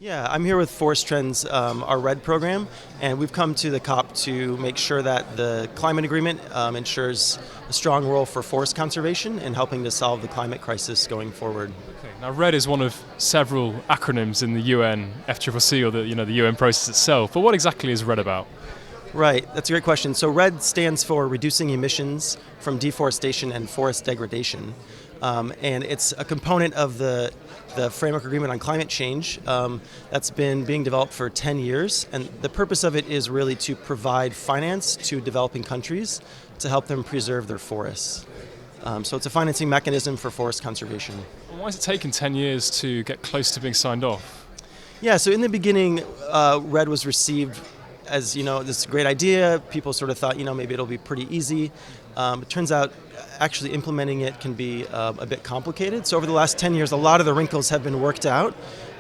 Yeah, I'm here with Forest Trends, our RED program, and we've come to the COP to make sure that the climate agreement ensures a strong role for forest conservation and helping to solve the climate crisis going forward. Okay. Now, RED is one of several acronyms in the UN FCCC, or the UN process itself. But what exactly is RED about? Right, that's a great question. So RED stands for Reducing Emissions from Deforestation and Forest Degradation. And it's a component of the Framework Agreement on Climate Change that's been being developed for 10 years. And the purpose of it is really to provide finance to developing countries to help them preserve their forests. So it's a financing mechanism for forest conservation. Why has it taken 10 years to get close to being signed off? Yeah, so in the beginning, RED was received as, this great idea. People sort of thought, maybe it'll be pretty easy. It turns out actually implementing it can be a bit complicated. So over the last 10 years, a lot of the wrinkles have been worked out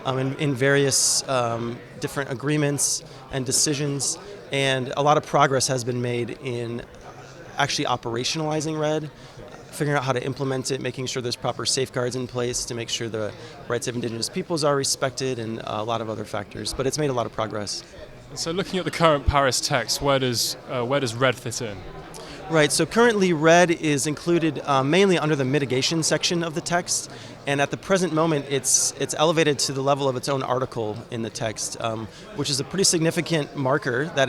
in various different agreements and decisions, and a lot of progress has been made in actually operationalizing RED, figuring out how to implement it, making sure there's proper safeguards in place to make sure the rights of indigenous peoples are respected, and a lot of other factors. But it's made a lot of progress. So looking at the current Paris text, where does RED fit in? Right, so currently RED is included mainly under the mitigation section of the text, and at the present moment it's elevated to the level of its own article in the text, which is a pretty significant marker that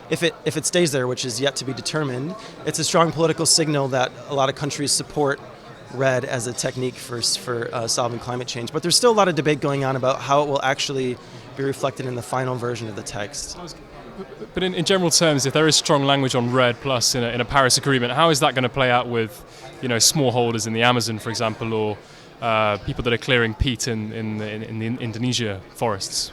if it stays there, which is yet to be determined, it's a strong political signal that a lot of countries support RED as a technique for solving climate change. But there's still a lot of debate going on about how it will actually be reflected in the final version of the text. But in general terms, if there is strong language on RED plus in a Paris agreement, how is that going to play out with, smallholders in the Amazon, for example, or people that are clearing peat in the Indonesia forests?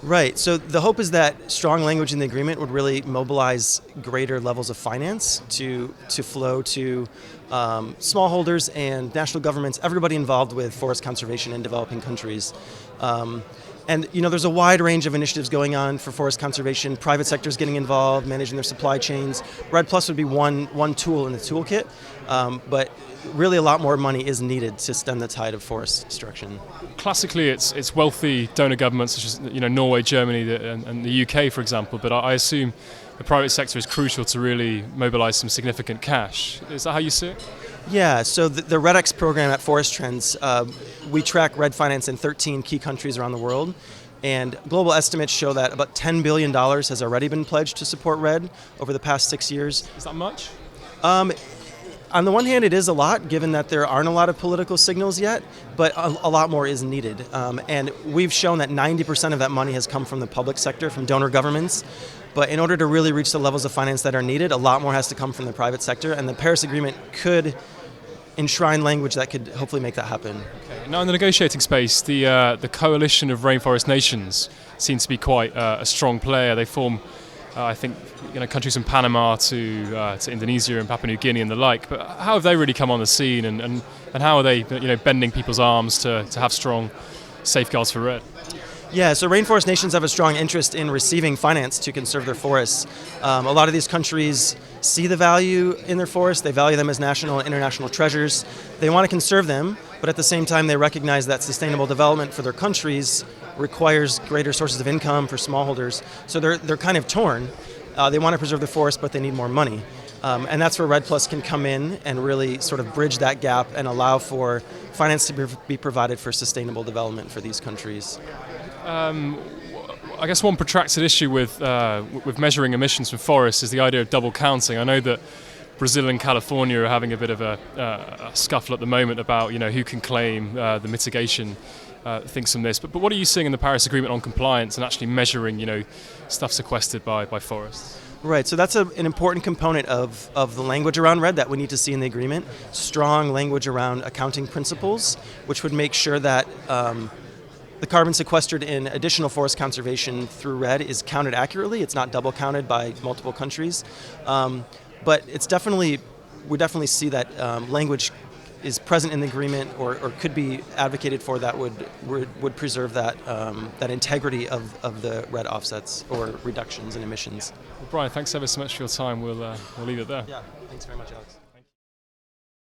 Right. So the hope is that strong language in the agreement would really mobilize greater levels of finance to flow to smallholders and national governments, everybody involved with forest conservation in developing countries. And there's a wide range of initiatives going on for forest conservation. Private sector's getting involved, managing their supply chains. RED Plus would be one tool in the toolkit, but really a lot more money is needed to stem the tide of forest destruction. Classically, it's wealthy donor governments such as Norway, Germany, and the UK, for example. But I assume the private sector is crucial to really mobilize some significant cash. Is that how you see it? Yeah, so the REDX program at Forest Trends, we track RED finance in 13 key countries around the world, and global estimates show that about $10 billion has already been pledged to support RED over the past 6 years. Is that much? On the one hand, it is a lot, given that there aren't a lot of political signals yet, but a lot more is needed. And we've shown that 90% of that money has come from the public sector, from donor governments. But in order to really reach the levels of finance that are needed, a lot more has to come from the private sector, and the Paris Agreement could enshrine language that could hopefully make that happen. Okay. Now, in the negotiating space, the coalition of rainforest nations seems to be quite a strong player. They form, I think, countries from Panama to Indonesia and Papua New Guinea and the like. But how have they really come on the scene, and how are they bending people's arms to have strong safeguards for RED? Yeah, so rainforest nations have a strong interest in receiving finance to conserve their forests. A lot of these countries see the value in their forests. They value them as national and international treasures. They want to conserve them, but at the same time they recognize that sustainable development for their countries requires greater sources of income for smallholders. So they're kind of torn. They want to preserve the forest, but they need more money. And that's where RED Plus can come in and really sort of bridge that gap and allow for finance to be provided for sustainable development for these countries. I guess one protracted issue with measuring emissions from forests is the idea of double counting. I know that Brazil and California are having a bit of a scuffle at the moment about who can claim the mitigation things from this. But what are you seeing in the Paris Agreement on compliance and actually measuring stuff sequestered by forests? Right, so that's an important component of the language around RED that we need to see in the agreement. Strong language around accounting principles, which would make sure that the carbon sequestered in additional forest conservation through RED is counted accurately. It's not double counted by multiple countries. But we definitely see that language is present in the agreement or could be advocated for that would preserve that integrity of the RED offsets or reductions in emissions. Well, Brian, thanks ever so much for your time. We'll leave it there. Yeah, thanks very much, Alex.